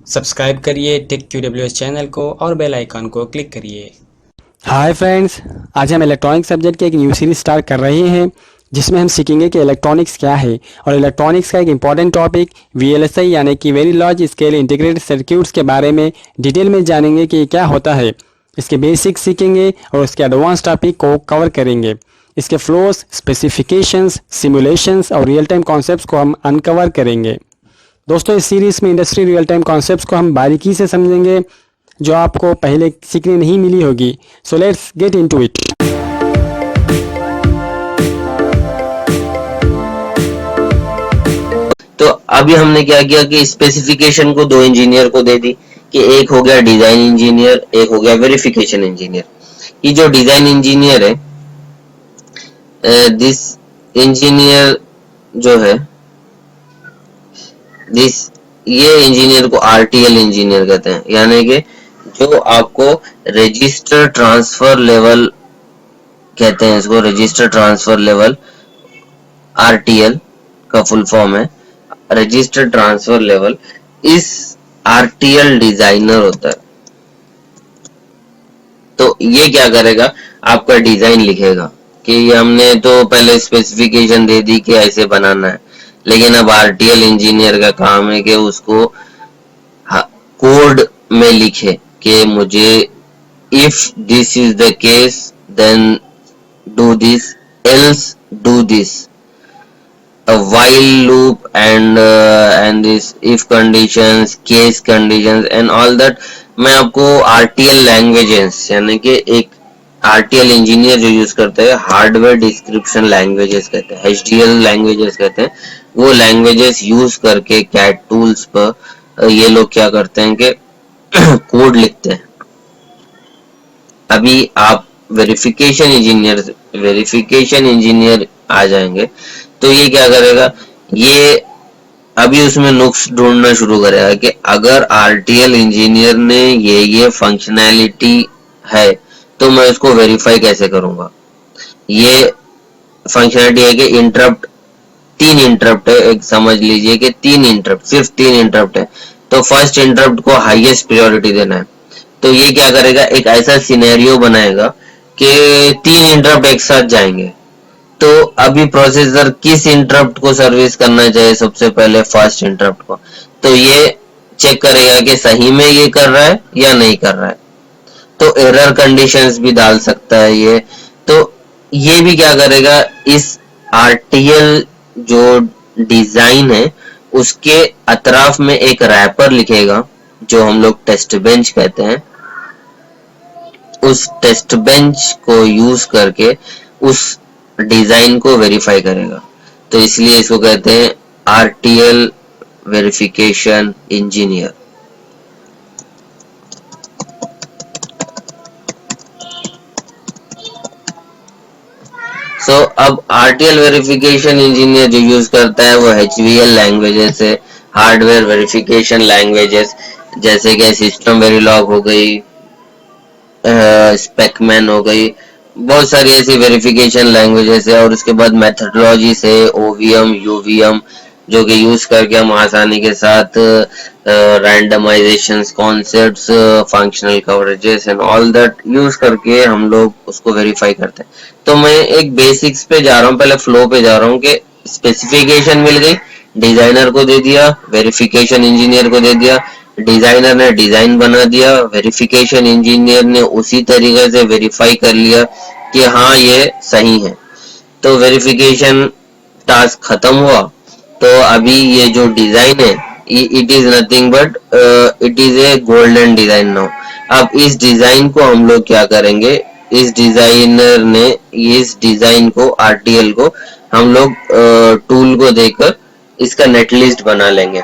Subscribe करिए take QWS channel को और बेल आइकन को क्लिक करिए। हाय फ्रेंड्स, आज हम इलेक्ट्रॉनिक्स सब्जेक्ट के एक न्यू सीरीज स्टार्ट कर रहे हैं जिसमें हम सीखेंगे कि इलेक्ट्रॉनिक्स क्या है। और इलेक्ट्रॉनिक्स का एक इंपॉर्टेंट टॉपिक VLSI यानी कि very large scale integrated circuits के बारे में डिटेल में जानेंगे कि क्या होता है। इसके बेसिक्स सीखेंगे और उसके एडवांस टॉपिक को कवर करेंगे। इसके फ्लोस, स्पेसिफिकेशंस, सिमुलेशंस और रियल टाइम कॉन्सेप्ट्स को हम अनकवर करेंगे। दोस्तों, इस सीरीज में इंडस्ट्री रियल टाइम कॉन्सेप्ट्स को हम बारीकी से समझेंगे जो आपको पहले सीखने नहीं मिली होगी। So let's get into it. तो अभी हमने क्या किया कि स्पेसिफिकेशन को दो इंजीनियर को दे दी कि एक हो गया डिजाइन इंजीनियर, एक हो गया वेरिफिकेशन इंजीनियर। ये जो डिजाइन इंजीनियर है, दिस इंजीनियर जो है ये इंजीनियर को RTL इंजीनियर कहते हैं, यानी कि जो आपको रजिस्टर ट्रांसफर लेवल कहते हैं, इसको रजिस्टर ट्रांसफर लेवल RTL का फुल फॉर्म है, रजिस्टर ट्रांसफर लेवल। इस RTL डिजाइनर होता है। तो ये क्या करेगा, आपका डिजाइन लिखेगा कि हमने तो पहले स्पेसिफिकेशन दे दी कि ऐसे बनाना है, लेकिन अब RTL इंजीनियर का काम है कि उसको कोड में लिखे कि मुझे if this is the case then do this, else do this, a while loop and this if conditions, case conditions and all that। मैं आपको RTL लैंग्वेजेस यानी कि एक RTL इंजीनियर जो यूज करते हैं, हार्डवेयर डिस्क्रिप्शन लैंग्वेजेस कहते हैं, HDL लैंग्वेजेस कहते हैं, वो लैंग्वेजेस यूज करके CAD टूल्स पर ये लोग क्या करते हैं कि कोड लिखते हैं। अभी आप वेरिफिकेशन इंजीनियर आ जाएंगे तो ये क्या करेगा, ये अभी उसमें नुक्स ढूंढना शुरू करेगा कि अगर RTL इंजीनियर ने ये फंक्शनैलिटी है तो मैं उसको वेरीफाई कैसे करूंगा। ये फंक्शनैलिटी है कि इंटरप्ट, 3 इंटरप्ट है, एक समझ लीजिए कि 3 इंटरप्ट, सिर्फ 3 इंटरप्ट है, तो फर्स्ट इंटरप्ट को हाईएस्ट प्रायोरिटी देना है। तो ये क्या करेगा, एक ऐसा सिनेरियो बनाएगा कि 3 इंटरप्ट एक साथ जाएंगे, तो अभी प्रोसेसर किस इंटरप्ट को सर्विस करना चाहिए, सबसे पहले फर्स्ट इंटरप्ट को। तो ये चेक करेगा कि सही में ये कर रहा है या नहीं कर रहा है, तो एरर कंडीशंस भी डाल सकता है ये। तो ये भी क्या करेगा, इस RTL जो डिजाइन है उसके अतराफ में एक रैपर लिखेगा जो हम लोग टेस्ट बेंच कहते हैं। उस टेस्ट बेंच को यूज करके उस डिजाइन को वेरीफाई करेगा। तो इसलिए इसको कहते हैं RTL वेरिफिकेशन इंजीनियर। अब RTL वेरिफिकेशन इंजीनियर जो यूज करता है वो HVL लैंग्वेजेस है, हार्डवेयर वेरिफिकेशन लैंग्वेजेस, जैसे कि सिस्टम वेरिलॉग हो गई, स्पेकमैन हो गई, बहुत सारी ऐसी वेरिफिकेशन लैंग्वेजेस है। और उसके बाद मेथडोलॉजी से OVM, UVM जो कि यूज करके हम आसानी के साथ randomisations, concepts, functional coverages and all that use करके हम लोग उसको वेरीफाई करते हैं। तो मैं एक बेसिक्स पे जा रहा हूँ, पहले फ्लो पे जा रहा हूँ कि स्पेसिफिकेशन मिल गई, डिजाइनर को दे दिया, वेरिफिकेशन इंजीनियर को दे दिया, डिजाइनर ने डिजाइन बना दिया, वेरिफिकेशन इंजीनियर ने उसी तरीके से वेरीफाई कर लिया कि हाँ ये सही है। तो वेरिफिकेशन टास्क खत्म हुआ। तो अभी ये जो डिजाइन है, it is nothing but it is a golden design now. अब इस डिजाइन को हम लोग क्या करेंगे, इस डिजाइनर ने इस डिजाइन को, RTL को हम लोग टूल को देकर इसका नेटलिस्ट बना लेंगे।